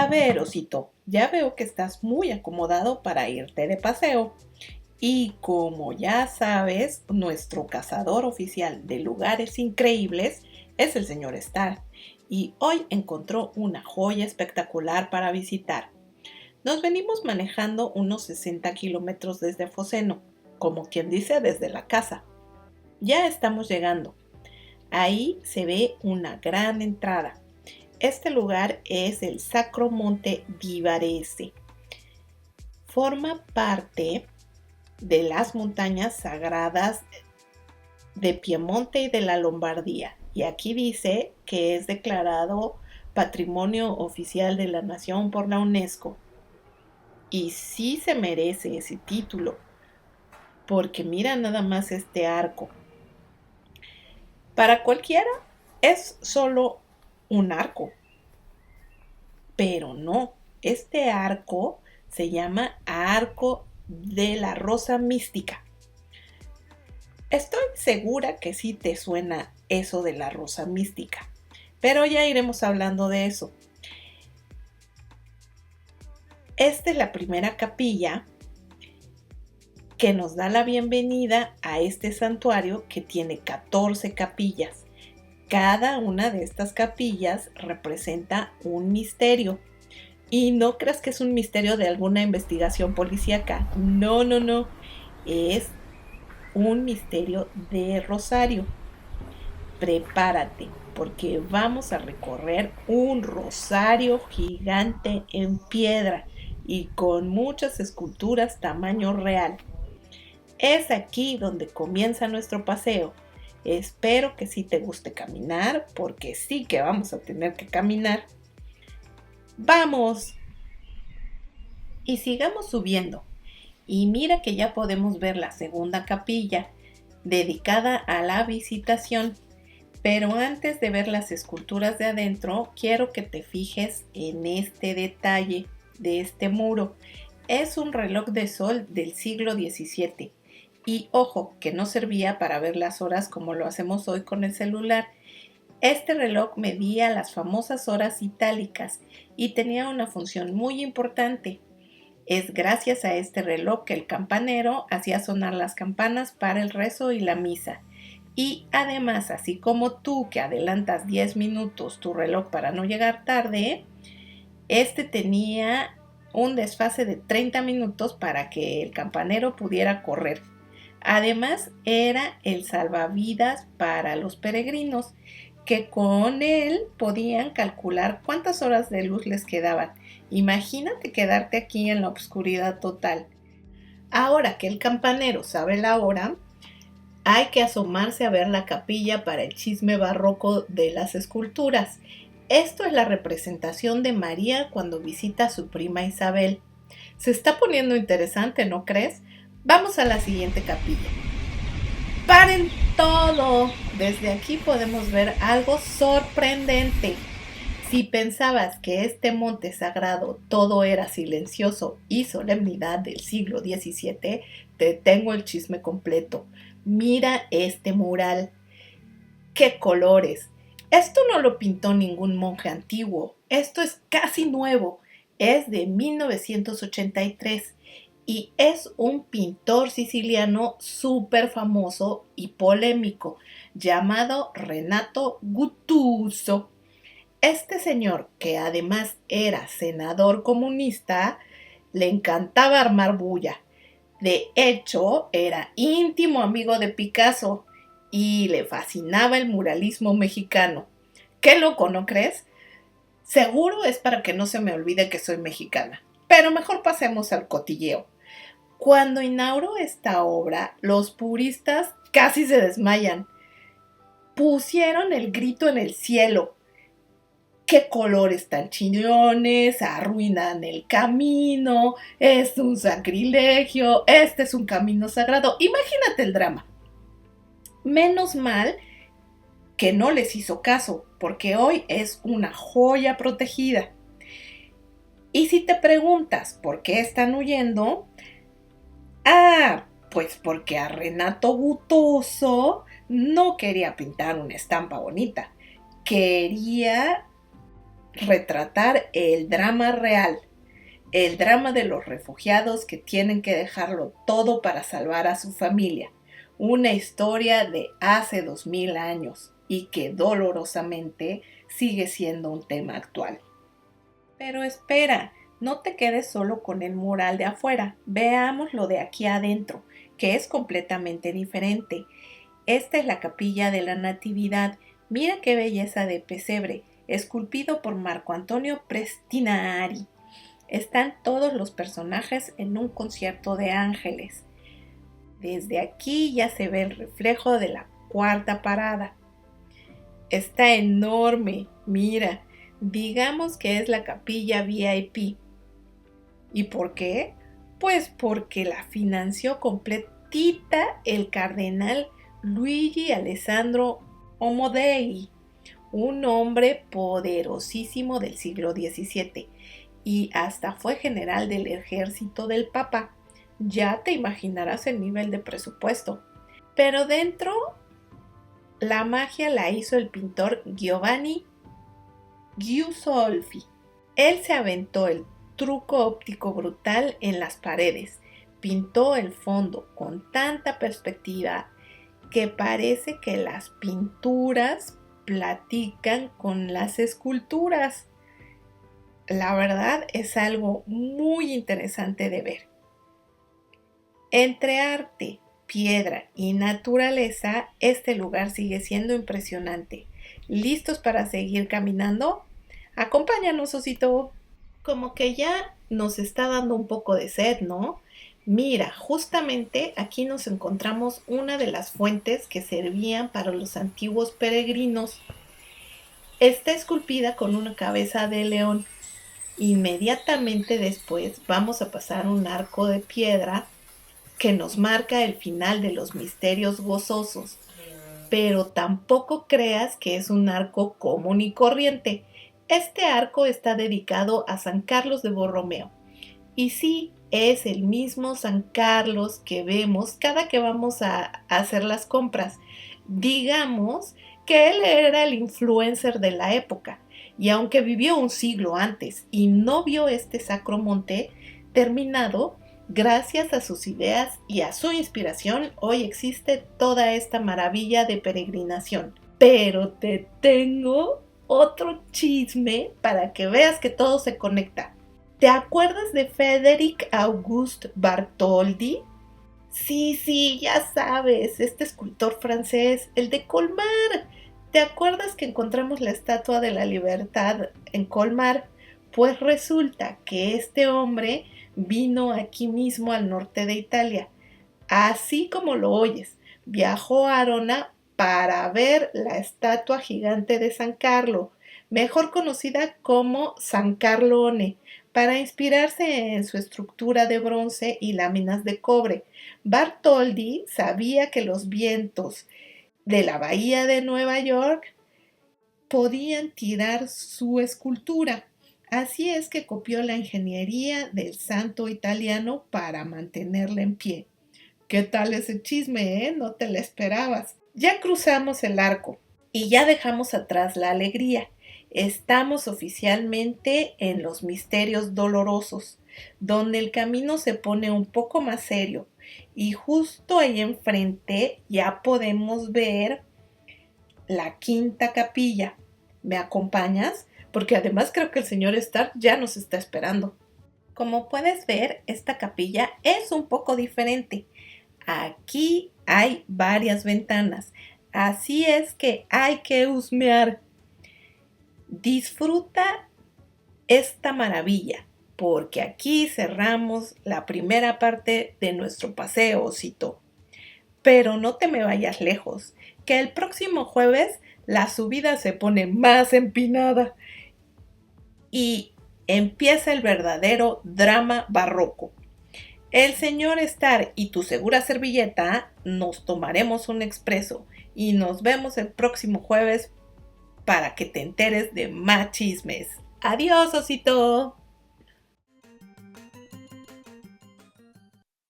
A ver, osito, ya veo que estás muy acomodado para irte de paseo. Y como ya sabes, nuestro cazador oficial de lugares increíbles es el señor Star. Y hoy encontró una joya espectacular para visitar. Nos venimos manejando unos 60 kilómetros desde Foceno, como quien dice desde la casa. Ya estamos llegando. Ahí se ve una gran entrada. Este lugar es el Sacro Monte di Varese. Forma parte de las montañas sagradas de Piemonte y de la Lombardía. Y aquí dice que es declarado Patrimonio Oficial de la Nación por la UNESCO. Y sí se merece ese título, porque mira nada más este arco. Para cualquiera es solo un arco, pero no, este arco se llama Arco de la Rosa Mística. Estoy segura que sí te suena eso de la Rosa Mística, pero ya iremos hablando de eso. Esta es la primera capilla que nos da la bienvenida a este santuario que tiene 14 capillas. Cada una de estas capillas representa un misterio. Y no creas que es un misterio de alguna investigación policíaca. No, no, no. Es un misterio de rosario. Prepárate, porque vamos a recorrer un rosario gigante en piedra y con muchas esculturas tamaño real. Es aquí donde comienza nuestro paseo. Espero que sí te guste caminar, porque sí que vamos a tener que caminar. ¡Vamos! Y sigamos subiendo. Y mira que ya podemos ver la segunda capilla, dedicada a la visitación. Pero antes de ver las esculturas de adentro, quiero que te fijes en este detalle de este muro. Es un reloj de sol del siglo XVII. Y ojo, que no servía para ver las horas como lo hacemos hoy con el celular. Este reloj medía las famosas horas itálicas y tenía una función muy importante. Es gracias a este reloj que el campanero hacía sonar las campanas para el rezo y la misa. Y además, así como tú que adelantas 10 minutos tu reloj para no llegar tarde, este tenía un desfase de 30 minutos para que el campanero pudiera correr. Además, era el salvavidas para los peregrinos, que con él podían calcular cuántas horas de luz les quedaban. Imagínate quedarte aquí en la oscuridad total. Ahora que el campanero sabe la hora, hay que asomarse a ver la capilla para el chisme barroco de las esculturas. Esto es la representación de María cuando visita a su prima Isabel. Se está poniendo interesante, ¿no crees? Vamos a la siguiente capilla. ¡Paren todo! Desde aquí podemos ver algo sorprendente. Si pensabas que este monte sagrado todo era silencioso y solemnidad del siglo XVII, te tengo el chisme completo. Mira este mural. ¡Qué colores! Esto no lo pintó ningún monje antiguo. Esto es casi nuevo. Es de 1983 y es un pintor siciliano súper famoso y polémico llamado Renato Guttuso. Este señor, que además era senador comunista, le encantaba armar bulla. De hecho, era íntimo amigo de Picasso y le fascinaba el muralismo mexicano. ¡Qué loco!, ¿no crees? Seguro es para que no se me olvide que soy mexicana. Pero mejor pasemos al cotilleo. Cuando inauguró esta obra, los puristas casi se desmayan. Pusieron el grito en el cielo. ¡Qué colores tan chillones! Arruinan el camino. Es un sacrilegio. Este es un camino sagrado. Imagínate el drama. Menos mal que no les hizo caso, porque hoy es una joya protegida. Y si te preguntas por qué están huyendo, pues porque a Renato Guttuso no quería pintar una estampa bonita. Quería retratar el drama real, el drama de los refugiados que tienen que dejarlo todo para salvar a su familia. Una historia de hace 2000 años y que dolorosamente sigue siendo un tema actual. Pero espera, no te quedes solo con el mural de afuera, veamos lo de aquí adentro, que es completamente diferente. Esta es la capilla de la Natividad. Mira qué belleza de pesebre, esculpido por Marco Antonio Prestinari. Están todos los personajes en un concierto de ángeles. Desde aquí ya se ve el reflejo de la cuarta parada. Está enorme, mira, digamos que es la capilla VIP. ¿Y por qué? Pues porque la financió completita el cardenal Luigi Alessandro Omodei, un hombre poderosísimo del siglo XVII y hasta fue general del ejército del Papa. Ya te imaginarás el nivel de presupuesto. Pero dentro, la magia la hizo el pintor Giovanni Giusolfi. Él se aventó el truco óptico brutal en las paredes. Pintó el fondo con tanta perspectiva que parece que las pinturas platican con las esculturas. La verdad es algo muy interesante de ver. Entre arte, piedra y naturaleza, este lugar sigue siendo impresionante. ¿Listos para seguir caminando? Acompáñanos, Osito. Como que ya nos está dando un poco de sed, ¿no? Mira, justamente aquí nos encontramos una de las fuentes que servían para los antiguos peregrinos. Está esculpida con una cabeza de león. Inmediatamente después vamos a pasar un arco de piedra que nos marca el final de los misterios gozosos. Pero tampoco creas que es un arco común y corriente. Este arco está dedicado a San Carlos de Borromeo. Y sí, es el mismo San Carlos que vemos cada que vamos a hacer las compras. Digamos que él era el influencer de la época. Y aunque vivió un siglo antes y no vio este sacro monte terminado, gracias a sus ideas y a su inspiración, hoy existe toda esta maravilla de peregrinación. Pero te tengo otro chisme para que veas que todo se conecta. ¿Te acuerdas de Frédéric Auguste Bartholdi? Sí, ya sabes, este escultor francés, el de Colmar. ¿Te acuerdas que encontramos la Estatua de la Libertad en Colmar? Pues resulta que este hombre vino aquí mismo al norte de Italia, así como lo oyes, viajó a Arona para ver la estatua gigante de San Carlo, mejor conocida como San Carlone, para inspirarse en su estructura de bronce y láminas de cobre. Bartholdi sabía que los vientos de la bahía de Nueva York podían tirar su escultura. Así es que copió la ingeniería del santo italiano para mantenerla en pie. ¿Qué tal ese chisme, No te la esperabas. Ya cruzamos el arco y ya dejamos atrás la alegría. Estamos oficialmente en los misterios dolorosos, donde el camino se pone un poco más serio. Y justo ahí enfrente ya podemos ver la quinta capilla. ¿Me acompañas? Porque además creo que el señor Stark ya nos está esperando. Como puedes ver, esta capilla es un poco diferente. Aquí hay varias ventanas, así es que hay que husmear. Disfruta esta maravilla, porque aquí cerramos la primera parte de nuestro paseo, Osito. Pero no te me vayas lejos, que el próximo jueves la subida se pone más empinada y empieza el verdadero drama barroco. El señor Star y tu segura servilleta nos tomaremos un expreso y nos vemos el próximo jueves para que te enteres de más chismes. Adiós, Osito.